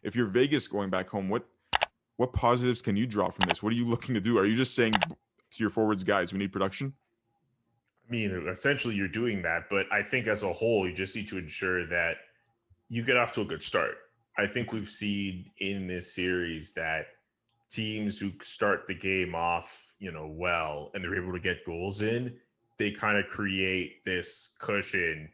if you're Vegas going back home, what positives can you draw from this? What are you looking to do? Are you just saying to your forwards, guys, we need production? I mean, essentially, you're doing that, but I think as a whole, you just need to ensure that you get off to a good start. I think we've seen in this series that teams who start the game off, well, and they're able to get goals in, they kind of create this cushion.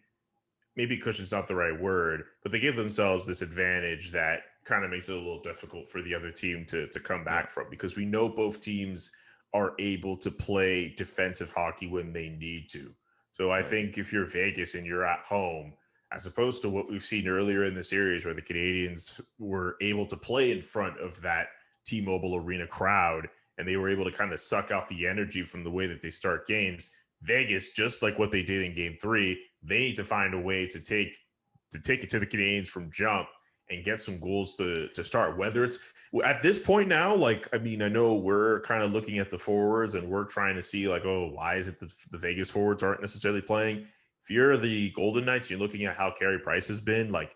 Maybe cushion's not the right word, but they give themselves this advantage that kind of makes it a little difficult for the other team to come Yeah. back from, because we know both teams are able to play defensive hockey when they need to. So I Right. think if you're Vegas and you're at home, as opposed to what we've seen earlier in the series where the Canadiens were able to play in front of that T-Mobile Arena crowd and they were able to kind of suck out the energy from the way that they start games, Vegas, just like what they did in game 3, they need to find a way to take it to the Canadiens from jump and get some goals to start. Whether it's at this point now, like, I mean, I know we're kind of looking at the forwards and we're trying to see like, oh, why is it that the Vegas forwards aren't necessarily playing? If you're the Golden Knights, you're looking at how Carey Price has been, like,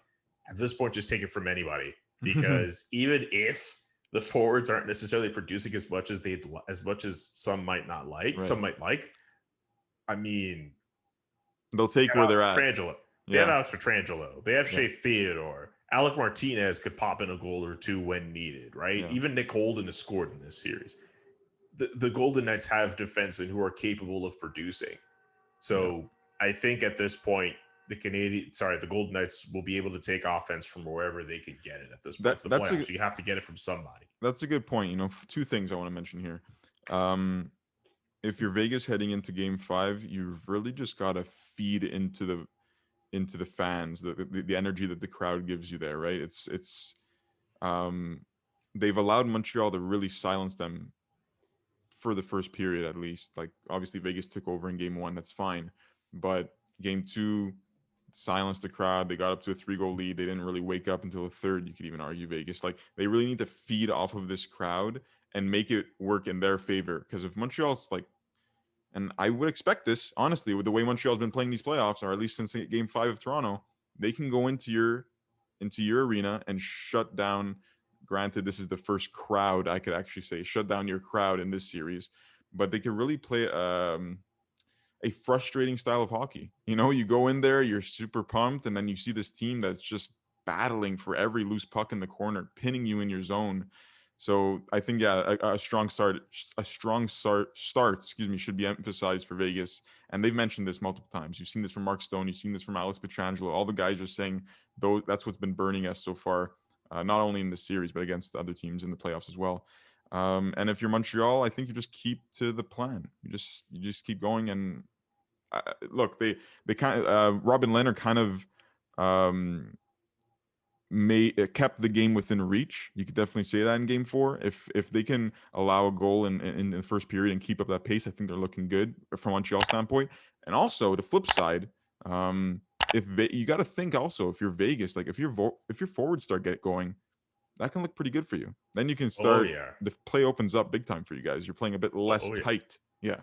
at this point, just take it from anybody, because even if the forwards aren't necessarily producing as much as some might not like, Right. some might like. I mean, They'll they take have where Alex they're at. Petrangelo. They have Yeah. Alex Petrangelo. They have Yeah. Shea Theodore. Alec Martinez could pop in a goal or two when needed, right? Yeah. Even Nick Holden has scored in this series. The Golden Knights have defensemen who are capable of producing. Yeah. So I think at this point, the Golden Knights will be able to take offense from wherever they can get it at this point. It's the That's a playoffs. You have to get it from somebody. that's a good point. Two things I want to mention here. If you're Vegas heading into Game 5, you've really just got to feed into the fans, the energy that the crowd gives you there, right? Um, they've allowed Montreal to really silence them for the first period at least. Like obviously Vegas took over in Game 1, that's fine, but Game 2 silenced the crowd. They got up to a 3-goal lead. They didn't really wake up until the third. You could even argue Vegas. Like they really need to feed off of this crowd and make it work in their favor. Because if Montreal's like, and I would expect this honestly with the way Montreal's been playing these playoffs, or at least since Game 5 of Toronto, they can go into your arena and shut down. Granted, this is the first crowd I could actually say shut down your crowd in this series, but they could really play a frustrating style of hockey. You go in there, you're super pumped, and then you see this team that's just battling for every loose puck in the corner, pinning you in your zone. So I think a strong start, should be emphasized for Vegas. And they've mentioned this multiple times. You've seen this from Mark Stone, you've seen this from Alex Petrangelo. All the guys are saying though that's what's been burning us so far, not only in the series but against other teams in the playoffs as well. And if you're Montreal, I think you just keep to the plan. You just keep going. And look, they kind of Robin Leonard kind of kept the game within reach. You could definitely say that in Game 4. If they can allow a goal in the first period and keep up that pace, I think they're looking good from Montreal standpoint. And also the flip side, you got to think also if you're Vegas, like if your forwards start going, that can look pretty good for you. Then you can Oh start. yeah. The play opens up big time for you guys. You're playing a bit less Oh yeah. tight. Yeah.